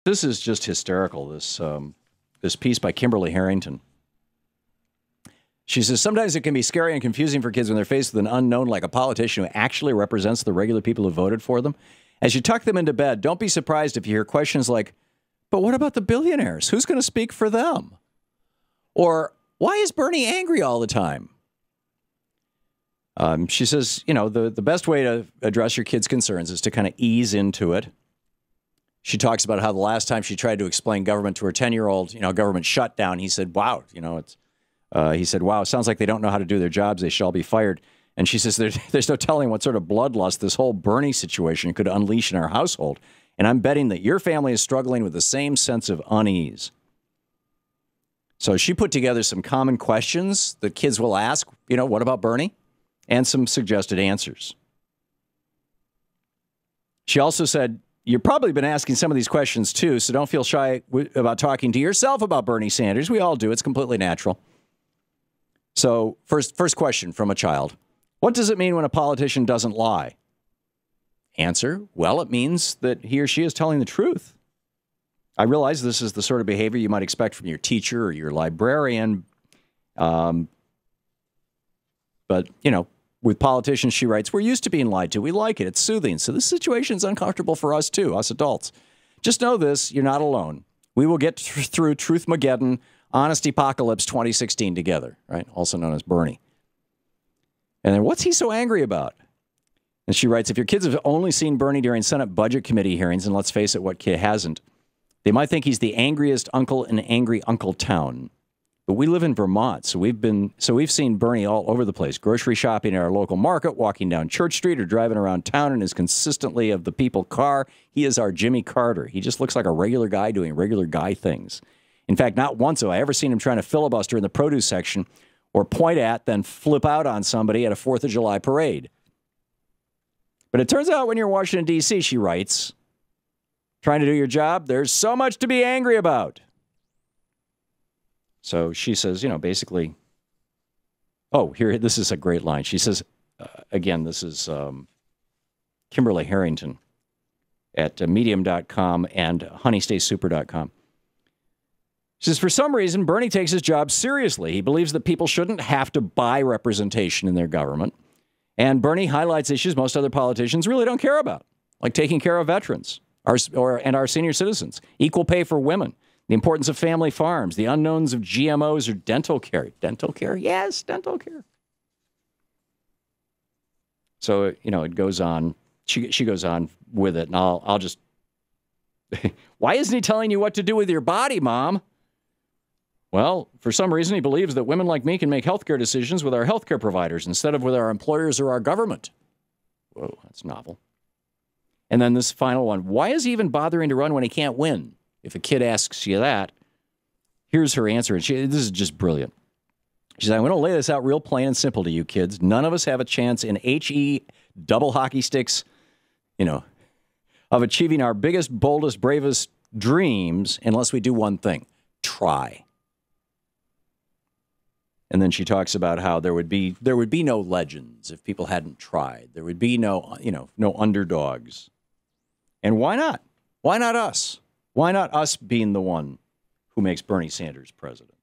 This is just hysterical, this piece by Kimberly Harrington. She says, sometimes it can be scary and confusing for kids when they're faced with an unknown like a politician who actually represents the regular people who voted for them. As you tuck them into bed, don't be surprised if you hear questions like, but what about the billionaires? Who's going to speak for them? Or, why is Bernie angry all the time? She says, you know, the best way to address your kids' concerns is to kind of ease into it. She talks about how the last time she tried to explain government to her 10-year-old, you know, government shutdown, he said, wow, you know, he said, wow, sounds like they don't know how to do their jobs. They shall be fired. And she says, there's no telling what sort of bloodlust this whole Bernie situation could unleash in our household. And I'm betting that your family is struggling with the same sense of unease. So she put together some common questions that kids will ask, you know, what about Bernie? And some suggested answers. She also said, you've probably been asking some of these questions too, so don't feel shy about talking to yourself about Bernie Sanders. We all do. It's completely natural. So first question from a child. What does it mean when a politician doesn't lie? Answer, well, it means that he or she is telling the truth. I realize this is the sort of behavior you might expect from your teacher or your librarian. But, you know, with politicians, she writes, we're used to being lied to. We like it. It's soothing. So this situation is uncomfortable for us, too, us adults. Just know this, you're not alone. We will get through Truth-mageddon, Honest Apocalypse 2016 together, right? Also known as Bernie. And then what's he so angry about? And she writes, if your kids have only seen Bernie during Senate Budget Committee hearings, and let's face it, what kid hasn't, they might think he's the angriest uncle in angry uncle town. But we live in Vermont, so we've seen Bernie all over the place, grocery shopping at our local market, walking down Church Street, or driving around town in his consistently of the people car. He is our Jimmy Carter. He just looks like a regular guy doing regular guy things. In fact, not once have I ever seen him trying to filibuster in the produce section or point at, then flip out on somebody at a 4th of July parade. But it turns out when you're in Washington, D.C., she writes, trying to do your job, there's so much to be angry about. So she says, you know, basically, oh, here, this is a great line. She says, again, this is Kimberly Harrington at medium.com and honeystayssuper.com. She says, for some reason, Bernie takes his job seriously. He believes that people shouldn't have to buy representation in their government. And Bernie highlights issues most other politicians really don't care about, like taking care of veterans and our senior citizens, equal pay for women, the importance of family farms, the unknowns of GMOs or dental care. Dental care? Yes, dental care. So, you know, it goes on. She goes on with it, and I'll just... Why isn't he telling you what to do with your body, Mom? Well, for some reason, he believes that women like me can make healthcare decisions with our healthcare providers instead of with our employers or our government. Whoa, that's novel. And then this final one. Why is he even bothering to run when he can't win? If a kid asks you that, here's her answer. And this is just brilliant. She said, I'm going to lay this out real plain and simple to you kids. None of us have a chance in HE double hockey sticks, you know, of achieving our biggest, boldest, bravest dreams unless we do one thing. Try. And then she talks about how there would be no legends if people hadn't tried. There would be no, you know, no underdogs. And why not? Why not us? Why not us being the one who makes Bernie Sanders president?